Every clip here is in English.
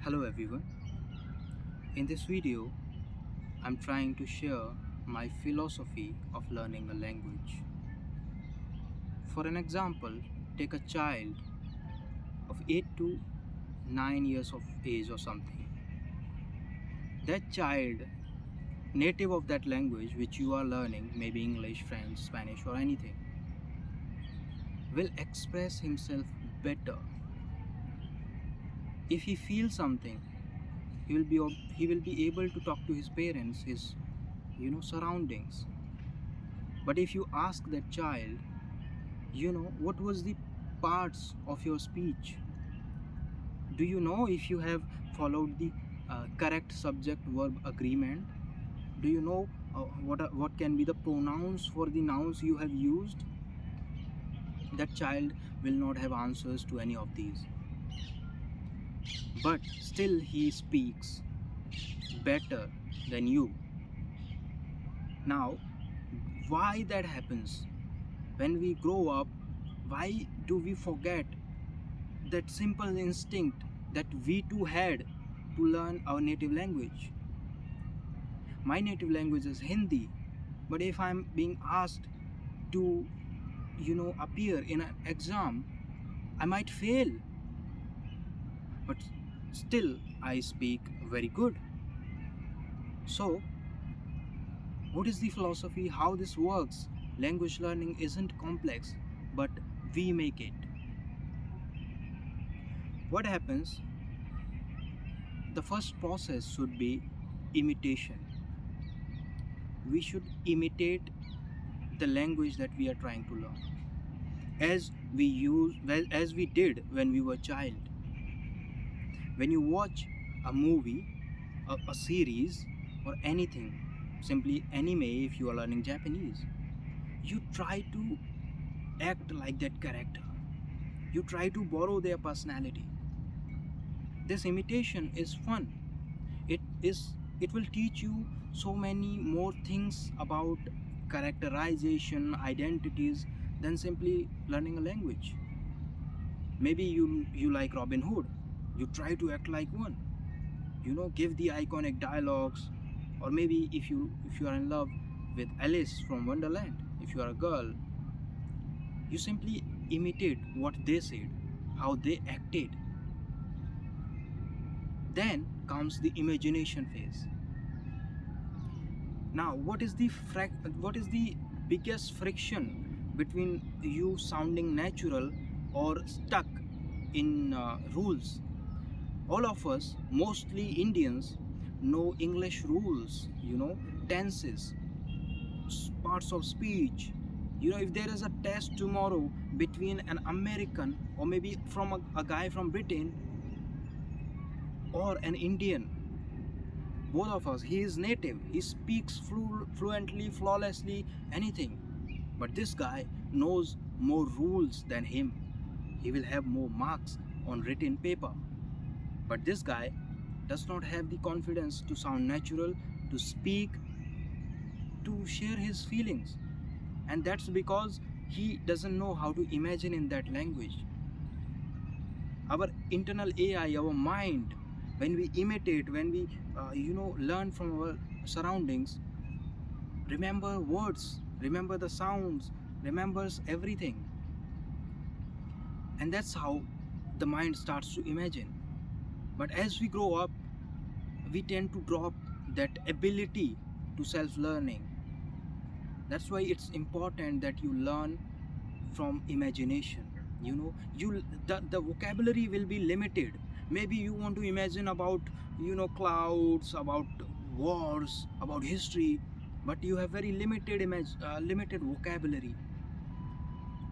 Hello everyone. In this video, I'm trying to share my philosophy of learning a language. For an example, take a child of 8 to 9 years of age or something. That child, native of that language which you are learning, maybe English, French, Spanish, or anything, will express himself better. If he feels something, he will be able to talk to his parents, his surroundings. But if you ask that child, what was the parts of your speech, do you know if you have followed the correct subject verb agreement? Do you know what can be the pronouns for the nouns you have used? That child will not have answers to any of these, but still he speaks better than you. Now, why that happens? When we grow up, why do we forget that simple instinct that we too had to learn our native language? My native language is Hindi, but if I'm being asked to, appear in an exam, I might fail, but still I speak very good. So, what is the philosophy? How this works? Language learning isn't complex, but we make it. What happens? The first process should be imitation. We should imitate the language that we are trying to learn, as we did when we were child. When you watch a movie, a series, or anything, simply anime, if you are learning Japanese, you try to act like that character. You try to borrow their personality. This imitation is fun. It will teach you so many more things about characterization, identities, than simply learning a language. Maybe you like Robin Hood. You try to act like one. Give the iconic dialogues. Or maybe if you are in love with Alice from Wonderland, if you are a girl, you simply imitate what they said, how they acted. Then comes the imagination phase. Now, what is the biggest friction between you sounding natural or stuck in rules? All of us, mostly Indians, know English rules, tenses, parts of speech. If there is a test tomorrow between an American or maybe from a guy from Britain or an Indian, both of us, he is native, he speaks fluently, flawlessly, anything. But this guy knows more rules than him. He will have more marks on written paper. But this guy does not have the confidence to sound natural, to speak, to share his feelings. And that's because he doesn't know how to imagine in that language. Our internal AI, our mind, when we imitate, when we learn from our surroundings, remember words, remember the sounds, remembers everything. And that's how the mind starts to imagine. But as we grow up, we tend to drop that ability to self-learning. That's why it's important that you learn from imagination. The vocabulary will be limited. Maybe you want to imagine about clouds, about wars, about history, but you have very limited vocabulary.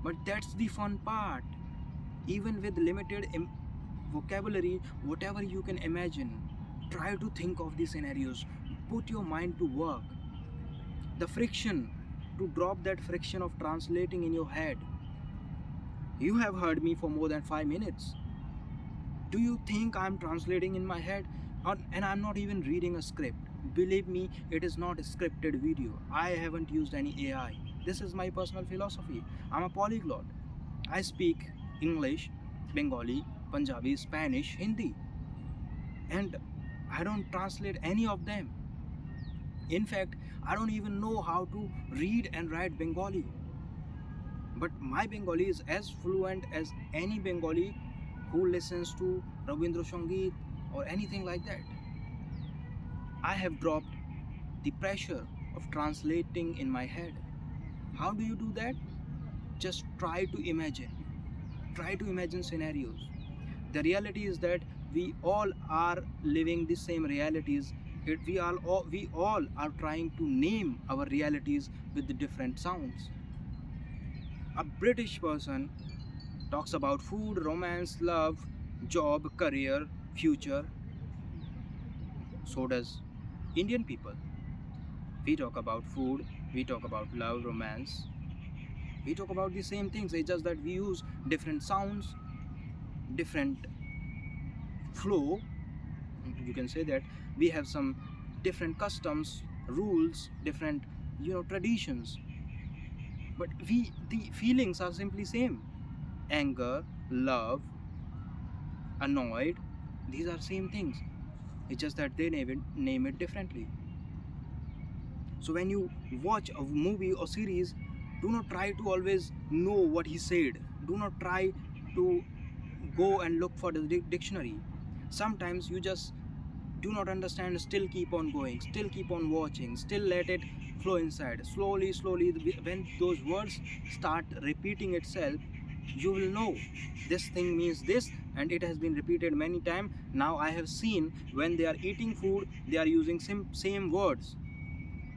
But that's the fun part. Even with limited vocabulary, whatever you can imagine, try to think of the scenarios, put your mind to work. The friction, to drop that friction of translating in your head. You have heard me for more than 5 minutes. Do you think I'm translating in my head? And I'm not even reading a script. Believe me, it is not a scripted video. I haven't used any AI. This is my personal philosophy. I'm a polyglot. I speak English, Bengali, Punjabi, Spanish, Hindi. and I don't translate any of them. In fact, I don't even know how to read and write Bengali. But my Bengali is as fluent as any Bengali who listens to Rabindra Sangeet or anything like that. I have dropped the pressure of translating in my head. How do you do that? Just try to imagine. Try to imagine scenarios. The reality is that we all are living the same realities. We all are trying to name our realities with the different sounds. A British person talks about food, romance, love, job, career, future. So does Indian people. We talk about food, we talk about love, romance. We talk about the same things. It's just that we use different sounds, different flow. You can say that we have some different customs, rules, different traditions. But the feelings are simply same. Anger, love, annoyed. These are same things. It's just that they name it differently. So when you watch a movie or series, do not try to always know what he said. Do not try to go and look for the dictionary. Sometimes you just do not understand, still keep on going, still keep on watching, still let it flow inside. Slowly, when those words start repeating itself, you will know this thing means this, and it has been repeated many times. Now I have seen when they are eating food, they are using same words.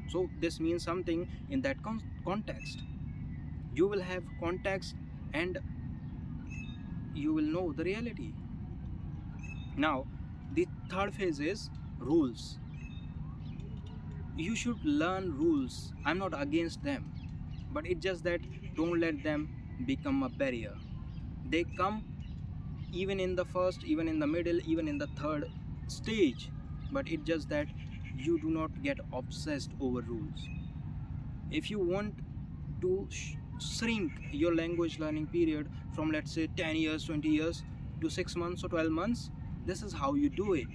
So this means something in that context. You will have context, and you will know the reality. Now, the third phase is rules. You should learn rules. I'm not against them, but it's just that don't let them become a barrier. They come even in the first, even in the middle, even in the third stage, but it's just that you do not get obsessed over rules. If you want to shrink your language learning period from, let's say, 10 years, 20 years to 6 months or 12 months, this is how you do it.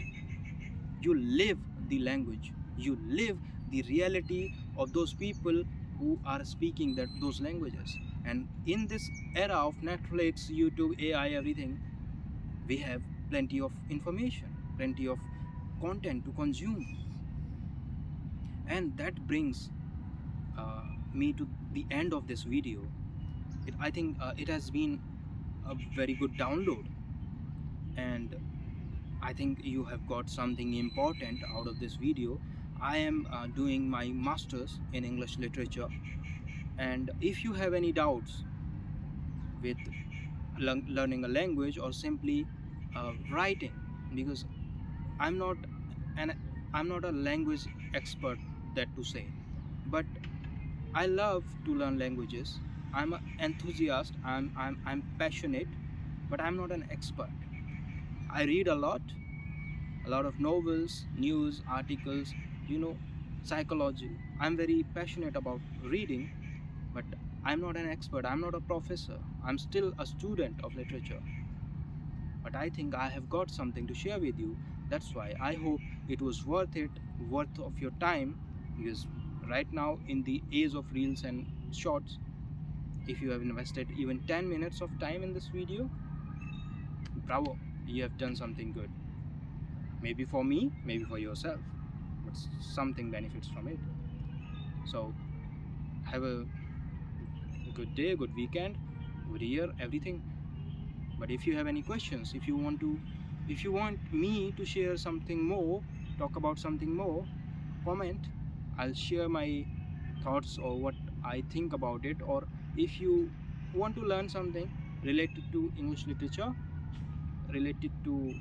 You live the language, you live the reality of those people who are speaking those languages. And in this era of Netflix, YouTube, AI, everything, we have plenty of information, plenty of content to consume. And that brings me to the end of this video. I think it has been a very good download, and I think you have got something important out of this video. I am doing my master's in English literature, and if you have any doubts with learning a language or simply writing, because I'm not an I'm not a language expert, that to say, but I love to learn languages. I'm an enthusiast. I'm passionate, but I'm not an expert. I read a lot of novels, news articles, psychology. I'm very passionate about reading, but I'm not an expert. I'm not a professor. I'm still a student of literature. But I think I have got something to share with you. That's why I hope it was worth of your time, because right now in the age of reels and shorts, if you have invested even 10 minutes of time in this video, bravo, you have done something good. Maybe for me, maybe for yourself, but something benefits from it. So have a good day, good weekend, good year, everything. But if you have any questions, if you want me to share something more, talk about something more, comment. I'll share my thoughts or what I think about it. Or if you want to learn something related to English literature, related to